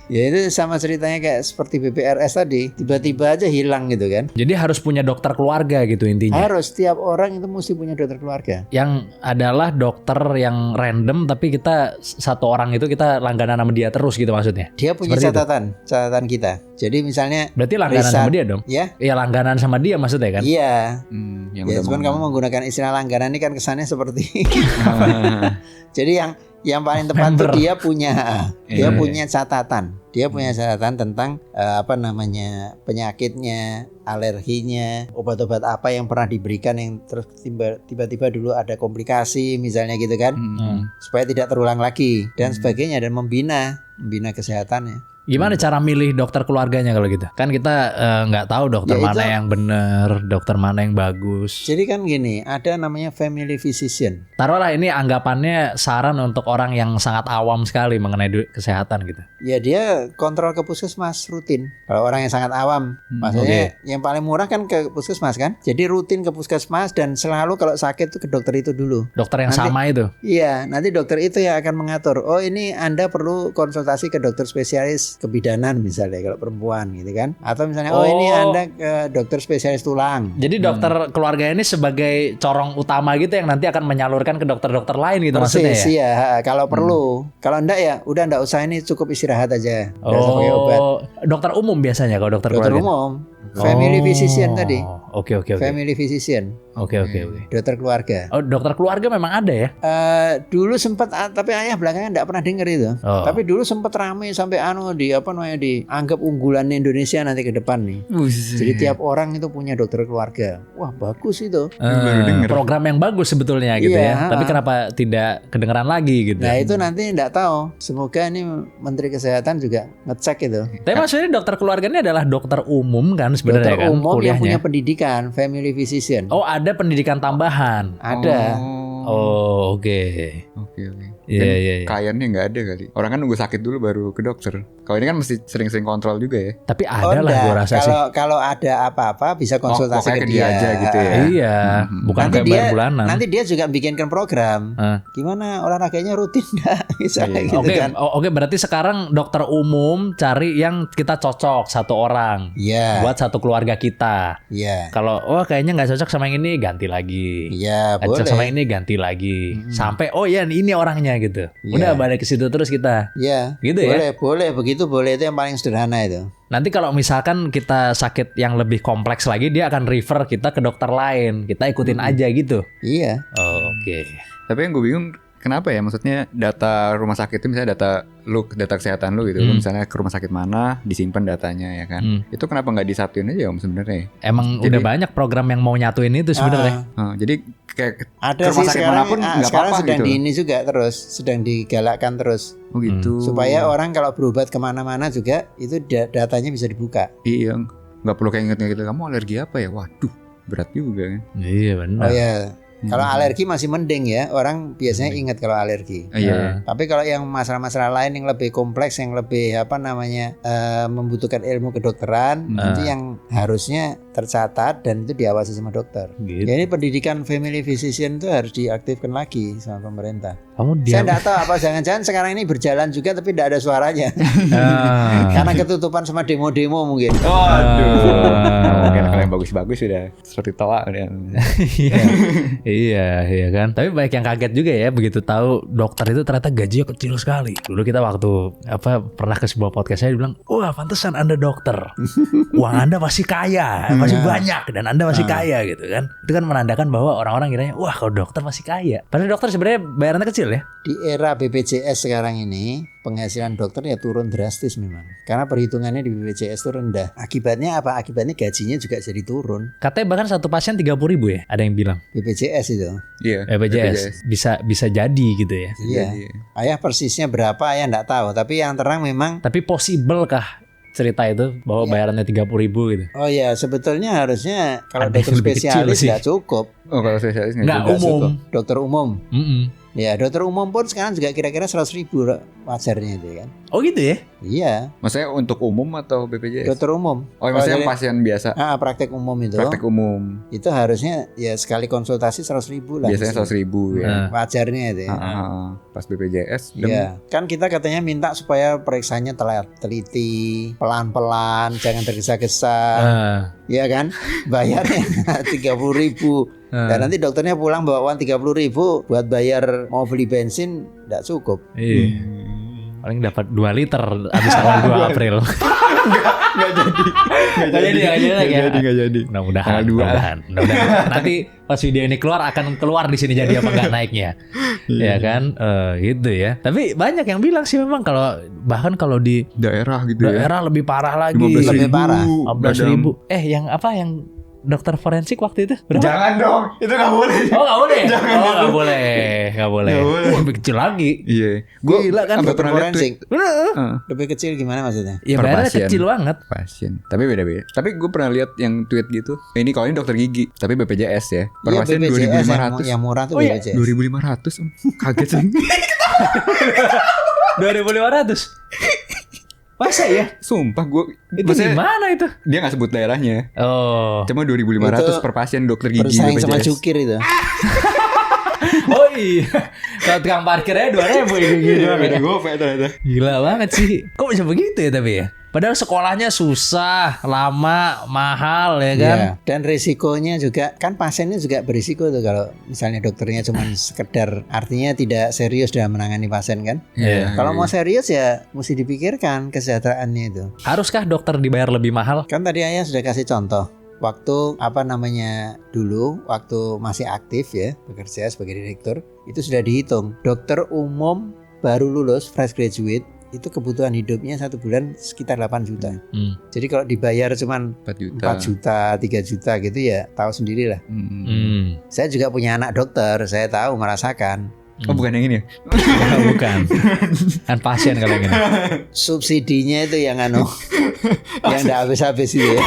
Ya itu sama ceritanya kayak seperti BPRS tadi, tiba-tiba aja hilang gitu kan. Jadi harus punya dokter keluarga gitu intinya. Harus, setiap orang itu mesti punya dokter keluarga. Yang adalah dokter yang random tapi kita satu orang itu kita langganan sama dia terus gitu maksudnya. Dia punya Seperti catatan kita. Jadi misalnya berarti langganan sama dia dong? Ya? Iya langganan sama dia maksudnya kan? Iya. Yang cuman kamu menggunakan istilah langganan ini kan kesannya seperti jadi yang paling tepat tuh dia punya catatan. Dia punya catatan tentang penyakitnya, alerginya, obat-obat apa yang pernah diberikan yang terus tiba-tiba dulu ada komplikasi misalnya gitu kan. Supaya tidak terulang lagi dan sebagainya, dan membina kesehatannya. Gimana cara milih dokter keluarganya kalau gitu? Kan kita nggak tahu dokter mana yang benar, dokter mana yang bagus. Jadi kan gini, ada namanya family physician. Taruhlah ini anggapannya saran untuk orang yang sangat awam sekali mengenai kesehatan gitu. Ya dia kontrol ke puskesmas rutin. Kalau orang yang sangat awam, maksudnya yang paling murah kan ke puskesmas kan. Jadi rutin ke puskesmas dan selalu kalau sakit tuh ke dokter itu dulu. Dokter yang sama itu? Iya, nanti dokter itu yang akan mengatur. Oh ini Anda perlu konsultasi ke dokter spesialis kebidanan misalnya kalau perempuan gitu kan. Atau misalnya ini Anda ke dokter spesialis tulang. Jadi dokter keluarga ini sebagai corong utama gitu yang nanti akan menyalurkan ke dokter-dokter lain gitu. Persis, maksudnya ya? Iya, kalau perlu. Kalau enggak ya udah enggak usah, ini cukup istirahat aja. Obat. Dokter umum biasanya kalau dokter keluarga. Dokter umum. Family physician tadi. Oke. Family physician. Oke. Dokter keluarga. Oh, dokter keluarga memang ada ya? Dulu sempat, tapi ayah belakangan enggak pernah dengar itu. Tapi dulu sempat ramai sampai dianggap unggulan Indonesia nanti ke depan nih. Jadi tiap orang itu punya dokter keluarga. Wah, bagus itu. Program yang bagus sebetulnya gitu ya. Tapi kenapa tidak kedengeran lagi gitu? Nah, itu nanti enggak tahu. Semoga ini Menteri Kesehatan juga ngecek itu. Tapi maksudnya dokter keluarga ini adalah dokter umum kan sebenarnya kan? Dokter umum yang punya pendidikan family physician. Oh, ada pendidikan tambahan. Ada. Oh, oke. Iya. Kayaknya nggak ada kali. Orang kan nunggu sakit dulu baru ke dokter. Kalau ini kan mesti sering-sering kontrol juga ya. Tapi ada lah gue rasa sih. Kalau ada apa-apa bisa konsultasi ke dia aja gitu ya. Iya, bukan kayak bayar bulanan. Nanti dia juga bikinkan program. Gimana olahraganya rutin nggak? Misalnya gitu kan. Oke, berarti sekarang dokter umum cari yang kita cocok satu orang. Iya. Buat satu keluarga kita. Iya. Kalau kayaknya nggak cocok sama yang ini, ganti lagi. Iya, boleh. Cocok sama ini, ganti lagi. Sampai ini orangnya gitu. Udah balik ke situ terus kita. Iya. Gitu boleh, ya. Boleh begitu, boleh, itu yang paling sederhana itu. Nanti kalau misalkan kita sakit yang lebih kompleks lagi, dia akan refer kita ke dokter lain. Kita ikutin aja gitu. Iya. Oh, oke. Tapi yang gue bingung kenapa ya, maksudnya data rumah sakit itu misalnya data kesehatan lu gitu, lu misalnya ke rumah sakit mana disimpan datanya ya kan, itu kenapa nggak disatuin aja om sebenarnya? Emang udah banyak program yang mau nyatuin itu sebenarnya. Jadi kayak ada ke rumah sih sakit sekarang, manapun nggak sekarang apa-apa sedang gitu. di ini juga terus sedang digalakkan terus. Oh gitu. Supaya orang kalau berobat kemana-mana juga itu datanya bisa dibuka. Iya, nggak perlu kayak inget gitu. Kamu alergi apa ya? Waduh, berat juga kan. Iya benar. Oh ya. Kalau alergi masih mending ya, orang biasanya ingat kalau alergi. Iya. Tapi kalau yang masalah-masalah lain yang lebih kompleks, yang lebih membutuhkan ilmu kedokteran, itu yang harusnya tercatat dan itu diawasi sama dokter. Gitu. Jadi pendidikan family physician itu harus diaktifkan lagi sama pemerintah. Saya enggak tahu apa jangan-jangan sekarang ini berjalan juga tapi tidak ada suaranya. Karena ketutupan sama demo-demo mungkin. Mungkin kalau yang bagus-bagus sudah seperti toa. Iya kan. Tapi banyak yang kaget juga ya begitu tahu dokter itu ternyata gajinya kecil sekali. Dulu kita waktu pernah ke sebuah podcast saya bilang, wah pantesan Anda dokter, uang Anda masih kaya, masih banyak dan Anda masih kaya gitu kan. Itu kan menandakan bahwa orang-orang kiranya, wah kalau dokter masih kaya. Padahal dokter sebenarnya bayarannya kecil ya. Di era BPJS sekarang ini penghasilan dokter ya turun drastis memang. Karena perhitungannya di BPJS itu rendah. Akibatnya apa? Akibatnya gajinya juga jadi turun. Katanya bahkan satu pasien 30.000 ya, ada yang bilang. BPJS itu. Iya. BPJS bisa jadi gitu ya. Iya. Ayah persisnya berapa ayah enggak tahu, tapi yang terang memang. Tapi possible kah cerita itu bahwa bayarannya 30.000 gitu? Oh ya, sebetulnya harusnya kalau dokter spesialis enggak cukup. Oh, kalau spesialis enggak umum. Cukup. Dokter umum. Ya dokter umum pun sekarang juga kira-kira 100.000 wajarnya itu kan. Oh gitu ya? Iya. Maksudnya untuk umum atau BPJS? Dokter umum. Oh maksudnya jadi, pasien biasa. Praktek umum itu. Praktek umum. Itu harusnya ya sekali konsultasi 100.000 lah. Biasanya 100.000 ya. Wajarnya itu ya. Pas BPJS. Iya. Kan kita katanya minta supaya periksanya teliti, pelan-pelan, jangan tergesa-gesa. Iya kan? Bayarnya 30.000. Dan nanti dokternya pulang bawa uang 30.000 buat bayar mau beli bensin tidak cukup. Iya. Paling dapat 2 liter habis tanggal 2 April. Enggak jadi. Mudah-mudahan. Nanti pas video ini keluar akan keluar di sini jadi apa enggak naiknya. Ya kan? Gitu ya. Tapi banyak yang bilang sih memang bahkan kalau di daerah gitu ya. Daerah lebih parah lagi. 15.000. Lebih parah. 15.000. Yang yang dokter forensik waktu itu berapa? Jangan dong, itu gak boleh. Oh gak boleh? Jangan Gak boleh. Lebih kecil lagi. Iya. Gue gila kan dokter forensik. Bener. Lebih kecil gimana maksudnya? Ya bayarnya kecil banget. Pasien. Tapi beda-beda. Tapi gue pernah lihat yang tweet gitu. Ini kalau ini dokter gigi, tapi BPJS ya. Per pasien 2.500. Yang murah tuh BPJS. 2.500. Kaget sih. 2.500. Masa ya? Sumpah gue itu gimana itu? Dia gak sebut daerahnya. Oh. Cuma 2.500 per pasien dokter gigi bersaing BPJS. sama cukir itu. Oh iya. Kalau tukang parkirnya 2.000 gitu. Beda gope ternyata. Gila banget sih. Kok bisa begitu ya tapi ya? Padahal sekolahnya susah, lama, mahal ya kan? Ya, dan risikonya juga kan pasiennya juga berisiko tuh kalau misalnya dokternya cuma sekedar artinya tidak serius dalam menangani pasien kan? Iya. Kalau mau serius ya mesti dipikirkan kesejahteraannya itu. Haruskah dokter dibayar lebih mahal? Kan tadi Ayah sudah kasih contoh. Waktu dulu waktu masih aktif ya bekerja sebagai direktur itu sudah dihitung dokter umum baru lulus fresh graduate itu kebutuhan hidupnya 1 bulan sekitar 8 juta. Jadi kalau dibayar cuman 4 juta, 3 juta gitu ya tahu sendirilah. Saya juga punya anak dokter, saya tahu merasakan. Oh bukan yang ini ya? Bukan. Kan pasien kalau yang ini. Subsidinya itu yang yang enggak habis-habis itu ya.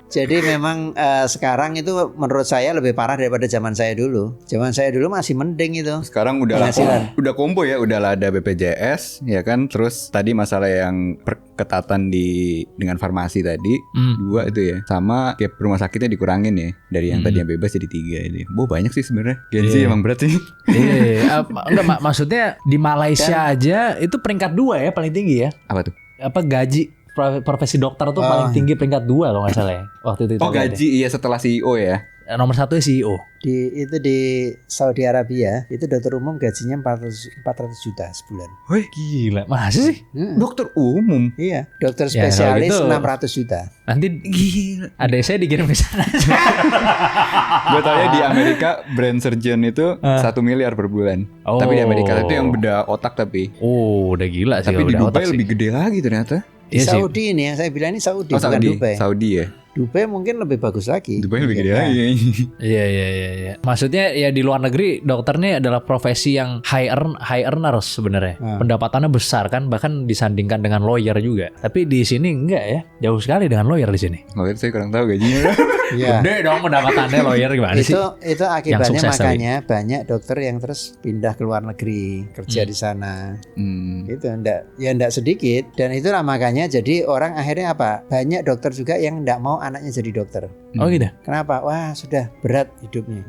Jadi memang sekarang itu menurut saya lebih parah daripada zaman saya dulu. Zaman saya dulu masih mending itu. Sekarang udah combo ya, udah ada BPJS ya kan. Terus tadi masalah yang perketatan dengan farmasi tadi 2 itu ya. Sama kayak rumah sakitnya dikurangin ya dari yang tadinya bebas jadi 3 itu. Banyak sih sebenarnya. Gengsi emang berat sih. Enggak maksudnya di Malaysia aja itu peringkat 2 ya paling tinggi ya. Apa tuh? Gaji profesi dokter tuh paling tinggi peringkat 2 kalau nggak salah ya waktu itu. Oh gaji iya setelah CEO ya. Nomor 1 CEO. Di Saudi Arabia itu dokter umum gajinya 400 juta sebulan. Wih gila, masa sih? Dokter umum? Iya, dokter spesialis gitu, 600 juta. Nanti gila. Adek saya dikirim ke sana. Gue tau ya di Amerika brain surgeon itu 1 miliar per bulan. Tapi di Amerika itu yang beda otak tapi. Oh, udah gila sih. Tapi di Dubai lebih gede lagi ternyata. Di Saudi ini ya, saya bilang ini Saudi bukan Dubai. Saudi ya. Dubai mungkin lebih bagus lagi. Dubai lebih gede lagi. Iya. Maksudnya ya di luar negeri dokternya adalah profesi yang high earners sebenarnya. Pendapatannya besar kan bahkan disandingkan dengan lawyer juga. Tapi di sini enggak ya. Jauh sekali dengan lawyer di sini. Lawyer saya kurang tahu gajinya. Iya. Gede dong pendapatannya lawyer gimana sih? Itu akibatnya makanya banyak dokter yang terus pindah ke luar negeri kerja di sana. Itu enggak sedikit dan itulah makanya jadi orang akhirnya apa? Banyak dokter juga yang enggak mau anaknya jadi dokter. Oh gitu. Kenapa? Wah sudah berat hidupnya.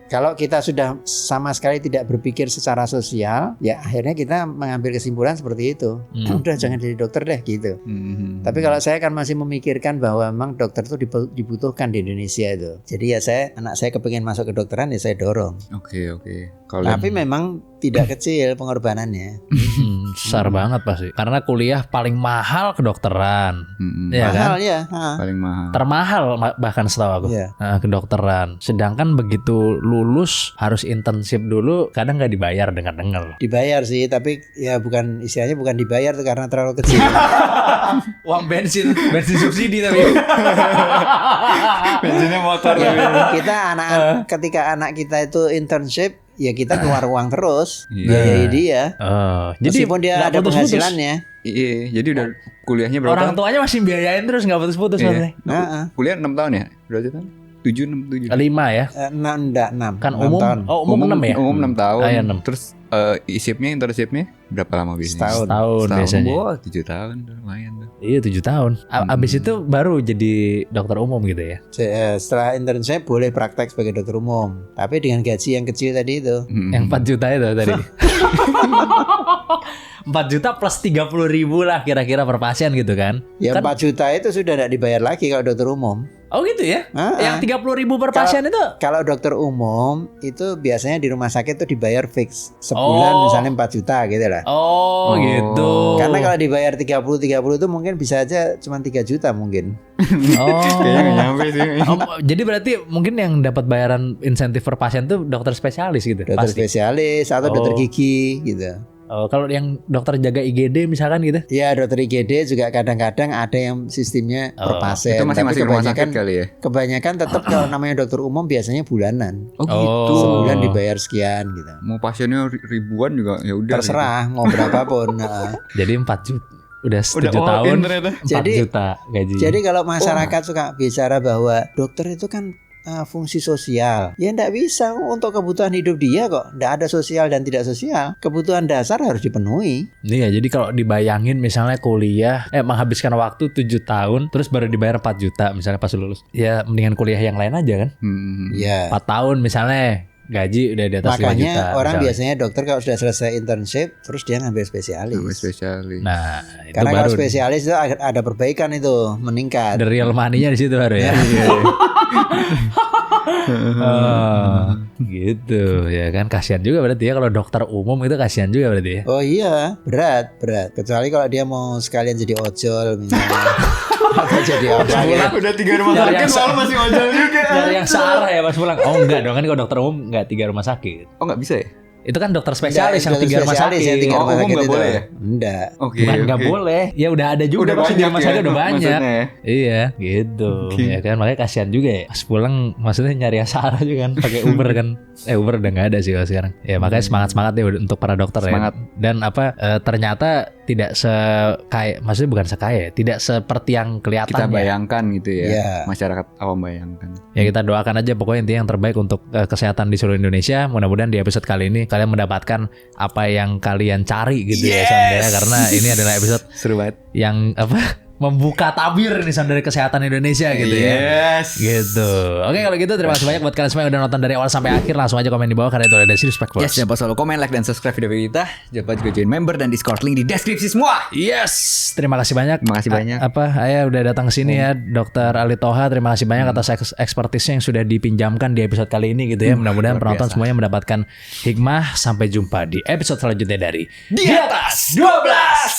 Kalau kita sudah sama sekali tidak berpikir secara sosial, ya akhirnya kita mengambil kesimpulan seperti itu. Udah jangan jadi dokter deh gitu. Tapi kalau saya kan masih memikirkan bahwa memang dokter itu dibutuhkan di Indonesia itu. Jadi ya anak saya kepingin masuk ke dokteran ya saya dorong. Oke. Tapi memang tidak kecil pengorbanannya. Besar banget pasti. Karena kuliah paling mahal kedokteran. Ya mahal kan? Ya. Paling mahal. Termahal bahkan setahu aku. Kedokteran. Sedangkan begitu lulus harus internship dulu, kadang nggak dibayar dengar-dengar. Dibayar sih, tapi ya bukan istilahnya bukan dibayar tuh karena terlalu kecil. Uang bensin subsidi tapi. Bensinnya motor. Kita ketika anak kita itu internship, ya kita keluar uang terus Iya. biayai dia. Jadi Meskipun dia nggak ada putus-putus. penghasilannya. Iya, jadi udah kuliahnya berapa Orang tahun? tuanya masih biayain terus nggak putus-putus Iya. maksudnya. Heeh. Kuliah 6 tahun ya? Berarti tahun? 7, 6, 7. 5 ya. Enggak 6. Kan umum. Oh, umum 6 ya? Umum 6 tahun. Ah, iya, 6. Terus internshipnya berapa lama biasanya? Setahun. biasanya. Wah, 7 tahun tuh, lumayan tuh. Iya 7 tahun. Abis itu baru jadi dokter umum gitu ya. Setelah internship boleh praktek sebagai dokter umum, tapi dengan gaji yang kecil tadi itu. Yang 4 juta itu tadi. 4 juta plus 30.000 lah kira-kira per pasien gitu kan. Ya Kan- 4 juta itu sudah tidak dibayar lagi kalau dokter umum. Oh gitu ya. Ah, Yang 30.000 per pasien itu. Kalau dokter umum itu biasanya di rumah sakit itu dibayar fix sebulan Oh. misalnya 4 juta gitu lah. Oh, Oh. gitu. Karena kalau dibayar 30 itu mungkin bisa aja cuma 3 juta mungkin. Kayaknya nggak nyampe sih. Jadi berarti mungkin yang dapat bayaran insentif per pasien tuh dokter spesialis gitu. Dokter Pasti. spesialis atau dokter gigi gitu. Oh, kalau yang dokter jaga IGD misalkan gitu. Ya dokter IGD juga kadang-kadang ada yang sistemnya per pasien. Itu masing-masing Tapi rumah sakit kali ya? kebanyakan tetap kalau namanya dokter umum biasanya bulanan. Oh gitu. Sebulan dibayar sekian gitu. Mau pasiennya ribuan juga ya udah. Terserah mau berapapun. Nah. Jadi 4 juta. Udah 7 Udah all tahun in ternyata. 4 Jadi- juta gaji. Jadi kalau masyarakat suka bicara bahwa dokter itu kan fungsi sosial, ya ndak bisa untuk kebutuhan hidup dia kok. Ndak ada sosial dan tidak sosial. Kebutuhan dasar harus dipenuhi. Iya, jadi kalau dibayangin misalnya kuliah menghabiskan waktu 7 tahun terus baru dibayar 4 juta misalnya pas lulus. Ya mendingan kuliah yang lain aja kan. Ya. 4 tahun misalnya gaji udah di atas 5 juta. Makanya orang misalnya. biasanya dokter kalau sudah selesai internship terus dia ngambil spesialis. Spesialis. Nah, itu Karena baru kalau spesialis itu ada perbaikan itu, meningkat. the real money-nya di situ baru ya. Oh, gitu ya kan, kasihan juga berarti ya kalau dokter umum itu kasihan juga berarti ya. Oh iya, berat. Kecuali kalau dia mau sekalian jadi ojol misalnya. Atau jadi apa gitu. Udah 3 rumah Nyari sakit yang malah masih ojol juga. Dari yang searah ya pas pulang. Oh enggak dong, kan kalau dokter umum enggak 3 rumah sakit. Oh nggak bisa ya? Itu kan dokter spesialis yang Dokter 3 rumah spesialis sakit. yang 3 Oh, rumah umum sakit nggak itu. boleh ya? Enggak. Oke. Bukan nggak oke. boleh, ya udah ada juga Udah pasti di banyak rumah ya, sakit udah banyak. maksudnya ya. Iya, gitu. Oke. Ya kan, makanya kasihan juga ya. Pas pulang maksudnya nyari yang salah juga kan, pakai Uber kan. Uber udah nggak ada sih kalau sekarang. Ya makanya semangat deh untuk para dokter Semangat. ya. Dan ternyata tidak maksudnya bukan sekaya, tidak seperti yang kelihatan Kita ya. bayangkan gitu ya. Iya. Masyarakat awam bayangkan. Ya kita doakan aja pokoknya intinya yang terbaik untuk kesehatan di seluruh Indonesia. Mudah-mudahan di episode kali ini kalian mendapatkan apa yang kalian cari gitu ya Sondaya, karena ini adalah episode Seru banget. yang membuka tabir nih Son dari kesehatan Indonesia gitu ya. Yes. Gitu. Oke kalau gitu terima kasih banyak buat kalian semua yang udah nonton dari awal sampai akhir. Langsung aja komen di bawah karena itu ada Respect Yes, jangan lupa selalu komen, like, dan subscribe video kita. Jangan lupa juga join member dan Discord, link di deskripsi semua. Yes, terima kasih banyak. Terima kasih banyak. Ayah udah datang ke sini ya, Dokter Ali Toha. Terima kasih banyak atas ekspertisnya yang sudah dipinjamkan di episode kali ini gitu ya. Mudah-mudahan luar penonton biasa. semuanya mendapatkan hikmah. Sampai jumpa di episode selanjutnya dari Di atas 12.